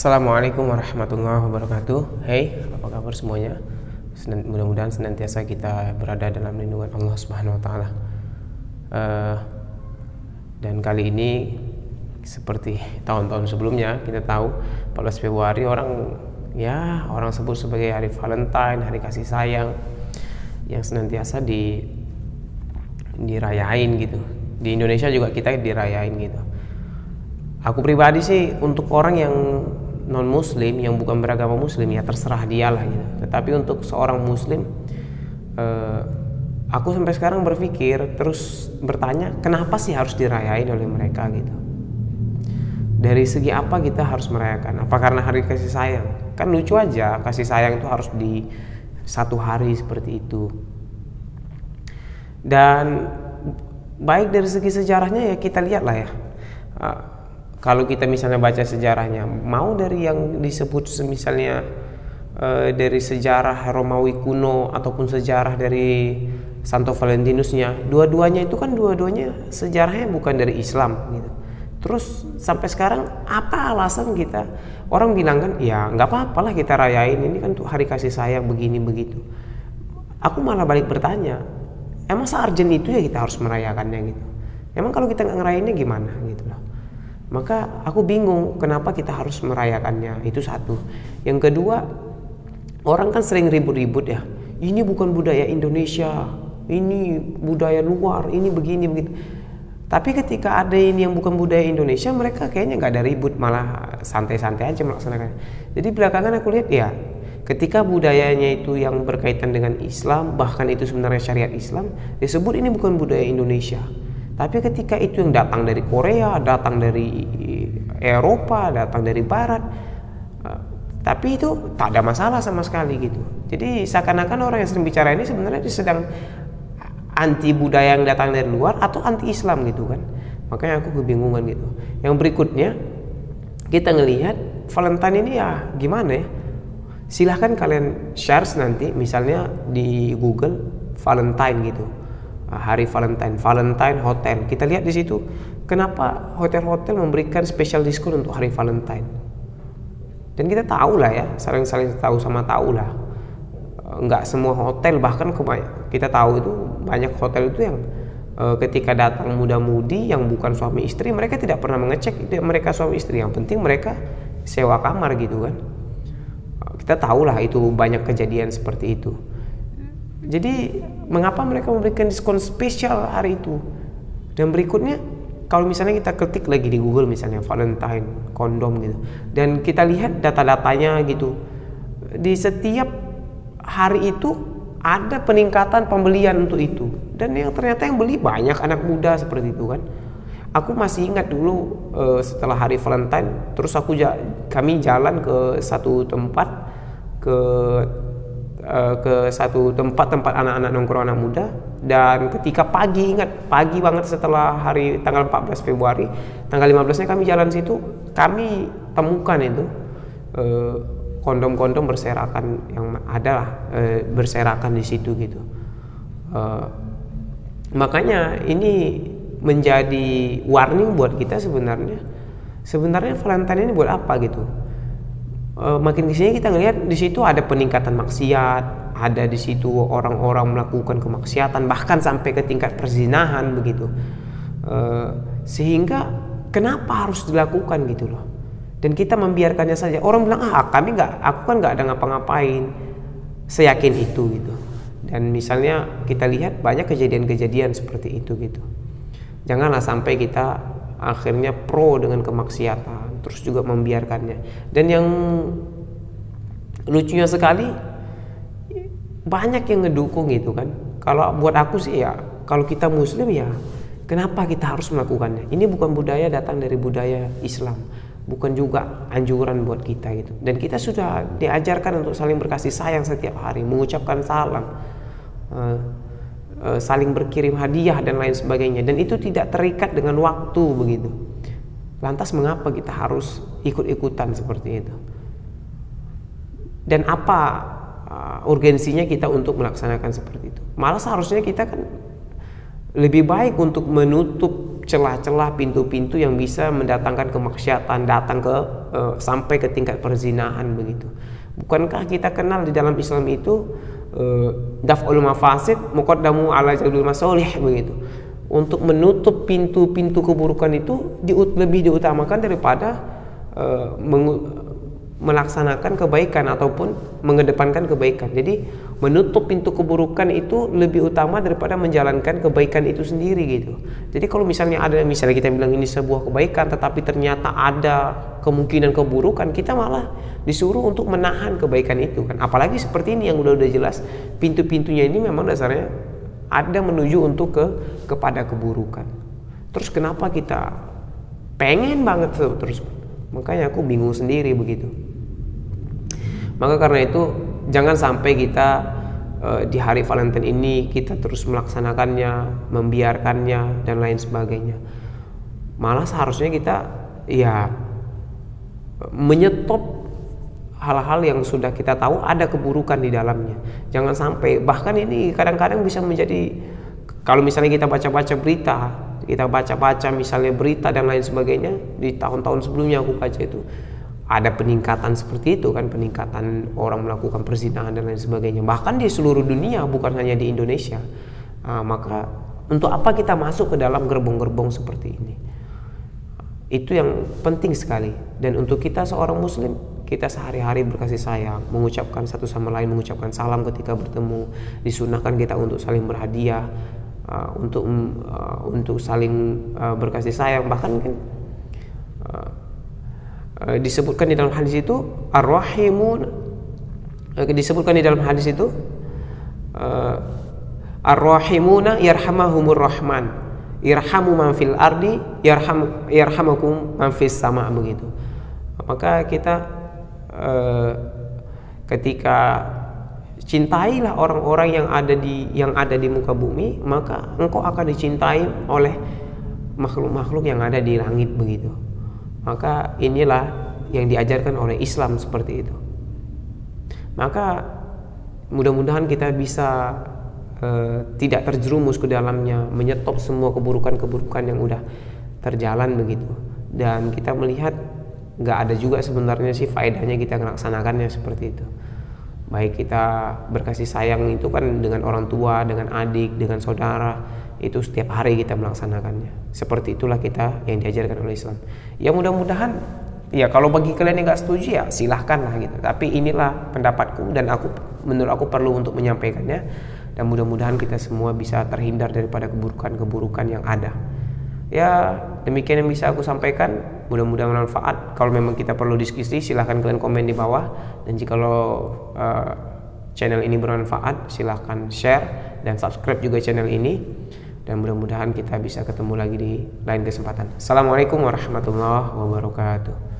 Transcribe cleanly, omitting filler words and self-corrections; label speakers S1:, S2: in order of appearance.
S1: Assalamualaikum warahmatullahi wabarakatuh. Hey, apa kabar semuanya? Mudah-mudahan senantiasa kita berada dalam lindungan Allah Subhanahu wa taala. Dan kali ini seperti tahun-tahun sebelumnya, kita tahu 14 Februari orang sebut sebagai hari Valentine, hari kasih sayang yang senantiasa dirayain gitu. Di Indonesia juga kita dirayain gitu. Aku pribadi sih untuk orang yang non muslim, yang bukan beragama muslim, ya terserah dialah gitu. Tetapi untuk seorang muslim, aku sampai sekarang berpikir terus bertanya, kenapa sih harus dirayain oleh mereka gitu? Dari segi apa kita harus merayakan? Apa karena hari kasih sayang? Kan lucu aja, kasih sayang itu harus di satu hari seperti itu. Dan baik dari segi sejarahnya ya kita lihat lah ya. Kalau kita misalnya baca sejarahnya, mau dari yang disebut misalnya dari sejarah Romawi kuno ataupun sejarah dari Santo Valentinusnya, dua-duanya itu kan dua-duanya sejarahnya bukan dari Islam gitu. Terus sampai sekarang apa alasan kita? Orang bilang kan, ya nggak apa-apa lah kita rayain, ini kan tuh hari kasih sayang begini begitu. Aku malah balik bertanya, emang se-urgent itu ya kita harus merayakannya gitu? Emang kalau kita nggak ngerayainnya gimana gitu loh? Maka aku bingung kenapa kita harus merayakannya, itu satu. Yang kedua, orang kan sering ribut-ribut ya, ini bukan budaya Indonesia, ini budaya luar, ini begini begitu. Tapi ketika ada ini yang bukan budaya Indonesia, mereka kayaknya nggak ada ribut, malah santai-santai aja melaksanakannya. Jadi belakangan aku lihat ya, ketika budayanya itu yang berkaitan dengan Islam, bahkan itu sebenarnya syariat Islam, disebut ini bukan budaya Indonesia. Tapi ketika itu yang datang dari Korea, datang dari Eropa, datang dari Barat, tapi itu tak ada masalah sama sekali gitu. Jadi seakan-akan orang yang sering bicara ini sebenarnya dia sedang anti budaya yang datang dari luar atau anti Islam gitu kan. Makanya aku kebingungan gitu. Yang berikutnya kita ngelihat Valentine ini ya gimana ya. Silahkan kalian share nanti misalnya di Google Valentine gitu. Hari Valentine hotel. Kita lihat di situ kenapa hotel-hotel memberikan special diskon untuk hari Valentine. Dan kita tahu lah ya, saling tahu sama tahu lah. Nggak semua hotel, bahkan kita tahu itu banyak hotel itu yang ketika datang muda-mudi yang bukan suami istri, mereka tidak pernah mengecek mereka suami istri. Yang penting mereka sewa kamar gitu kan. Kita tahu lah itu banyak kejadian seperti itu. Jadi mengapa mereka memberikan diskon spesial hari itu? Dan berikutnya kalau misalnya kita ketik lagi di Google misalnya Valentine kondom gitu, dan kita lihat data-datanya gitu, di setiap hari itu ada peningkatan pembelian untuk itu, dan yang ternyata yang beli banyak anak muda seperti itu kan. Aku masih ingat dulu setelah hari Valentine, terus kami jalan ke satu tempat ke satu tempat anak-anak nongkrong anak muda, dan ketika pagi banget setelah hari tanggal 14 Februari, tanggal 15-nya kami jalan situ, kami temukan itu kondom-kondom berserakan yang ada lah, berserakan di situ gitu. Makanya ini menjadi warning buat kita sebenarnya Valentine ini buat apa gitu. Makin kesini kita ngelihat di situ ada peningkatan maksiat, ada di situ orang-orang melakukan kemaksiatan, bahkan sampai ke tingkat perzinahan begitu. Sehingga kenapa harus dilakukan gitu loh? Dan kita membiarkannya saja. Orang bilang aku kan nggak ada ngapa-ngapain. Seyakin itu gitu. Dan misalnya kita lihat banyak kejadian-kejadian seperti itu gitu. Janganlah sampai kita akhirnya pro dengan kemaksiatan, terus juga membiarkannya. Dan yang lucunya sekali, banyak yang ngedukung gitu kan. Kalau buat aku sih ya, kalau kita muslim ya kenapa kita harus melakukannya? Ini bukan budaya datang dari budaya Islam, bukan juga anjuran buat kita gitu. Dan kita sudah diajarkan untuk saling berkasih sayang setiap hari, mengucapkan salam, saling berkirim hadiah dan lain sebagainya, dan itu tidak terikat dengan waktu begitu. Lantas mengapa kita harus ikut-ikutan seperti itu? Dan apa urgensinya kita untuk melaksanakan seperti itu? Malah seharusnya kita kan lebih baik untuk menutup celah-celah, pintu-pintu yang bisa mendatangkan kemaksiatan, datang ke sampai ke tingkat perzinahan begitu. Bukankah kita kenal di dalam Islam itu daf'ul mafasid muqaddamu ala jalbil masolih begitu. Untuk menutup pintu-pintu keburukan itu lebih diutamakan daripada melaksanakan kebaikan ataupun mengedepankan kebaikan. Jadi menutup pintu keburukan itu lebih utama daripada menjalankan kebaikan itu sendiri gitu. Jadi kalau misalnya kita bilang ini sebuah kebaikan tetapi ternyata ada kemungkinan keburukan, kita malah disuruh untuk menahan kebaikan itu kan. Apalagi seperti ini yang udah jelas pintu-pintunya ini memang dasarnya ada menuju untuk kepada keburukan. Terus kenapa kita pengen banget terus? Makanya aku bingung sendiri begitu. Maka karena itu jangan sampai kita di hari Valentine ini kita terus melaksanakannya, membiarkannya dan lain sebagainya. Malah seharusnya kita ya menyetop hal-hal yang sudah kita tahu ada keburukan di dalamnya. Jangan sampai, bahkan ini kadang-kadang bisa menjadi, kalau misalnya kita baca-baca berita, kita baca-baca misalnya berita dan lain sebagainya, di tahun-tahun sebelumnya aku baca itu ada peningkatan seperti itu kan, peningkatan orang melakukan perzinahan dan lain sebagainya, bahkan di seluruh dunia, bukan hanya di Indonesia. Maka untuk apa kita masuk ke dalam gerbong-gerbong seperti ini? Itu yang penting sekali. Dan untuk kita seorang muslim, kita sehari-hari berkasih sayang, mengucapkan satu sama lain, mengucapkan salam ketika bertemu, disunahkan kita untuk saling berhadiah, untuk saling berkasih sayang. Bahkan kan disebutkan di dalam hadis itu ar-rahimun, disebutkan di dalam hadis itu ar-rahimuna yarhamahumur rahman, irhamu man fil ardi yarhamukum man fis sama begitu. Maka kita ketika cintailah orang-orang yang ada di muka bumi, maka engkau akan dicintai oleh makhluk-makhluk yang ada di langit begitu. Maka inilah yang diajarkan oleh Islam seperti itu. Maka mudah-mudahan kita bisa tidak terjerumus ke dalamnya, menyetop semua keburukan-keburukan yang udah terjalan begitu. Dan kita melihat nggak ada juga sebenarnya sih faedahnya kita melaksanakannya seperti itu. Baik kita berkasih sayang itu kan dengan orang tua, dengan adik, dengan saudara, itu setiap hari kita melaksanakannya. Seperti itulah kita yang diajarkan oleh Islam. Ya mudah-mudahan, ya kalau bagi kalian yang nggak setuju ya silahkan lah gitu. Tapi inilah pendapatku dan menurut aku perlu untuk menyampaikannya. Dan mudah-mudahan kita semua bisa terhindar daripada keburukan-keburukan yang ada. Ya demikian yang bisa aku sampaikan. Mudah-mudahan bermanfaat. Kalau memang kita perlu diskusi, silahkan kalian komen di bawah. Dan jika channel ini bermanfaat, silahkan share dan subscribe juga channel ini. Dan mudah-mudahan kita bisa ketemu lagi di lain kesempatan. Assalamualaikum warahmatullahi wabarakatuh.